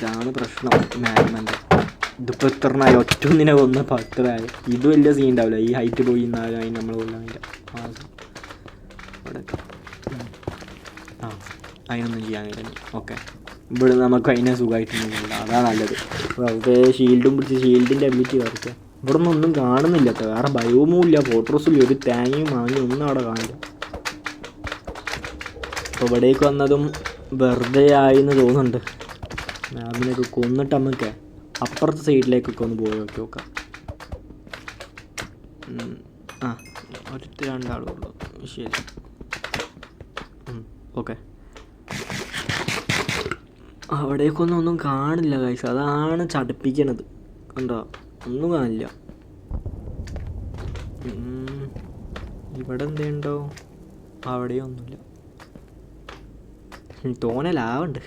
ഇതാണ് പ്രശ്നം മാഗ്മൻ്റെ. ഇതിപ്പോൾ എത്രണ്ണായി, ഒറ്റൊന്നിനെ കൊന്ന് 10 ആയി. ഇത് വലിയ സീൻ ഉണ്ടാവില്ല, ഈ ഹൈറ്റ് പോയി എന്നാലും അതിന് നമ്മൾ കൊല്ലാമില്ല. ഇവിടെ അതിനൊന്നും ചെയ്യാൻ കഴിയില്ല. ഓക്കെ, ഇവിടെ നമുക്ക് അതിനെ സുഖമായിട്ടൊന്നുമില്ല, അതാണ് നല്ലത്. വെറുതെ ഷീൽഡും പിടിച്ച് ഷീൽഡിൻ്റെ എബിലിറ്റി വരയ്ക്കുക. ഇവിടെ ഒന്നും കാണുന്നില്ല, വേറെ ഭയവുമില്ല, ഇല്ല, ഫോട്ടോസും ഇല്ല, ഒരു തേങ്ങയും മാങ്ങയും ഒന്നും അവിടെ കാണില്ല. അപ്പോൾ ഇവിടേക്ക് വന്നതും വെറുതെ ആയിന്ന് തോന്നുന്നുണ്ട്. മാമിനൊക്കെ കൊന്നിട്ട് നമുക്ക് അപ്പുറത്തെ സൈഡിലേക്കൊക്കെ ഒന്ന് പോയി നോക്കാം. ഒറ്റ രണ്ടാളുള്ളൂ, ശരി. ഓക്കെ, അവിടേക്കൊന്നും കാണില്ല ഗൈസ്, അതാണ് ചടപ്പിക്കണത്. കണ്ടോ, ഒന്നും കാണില്ല. ഇവിടെ എന്തേണ്ടോ, അവിടെയൊന്നുമില്ല. തോന്നലാവുണ്ട്.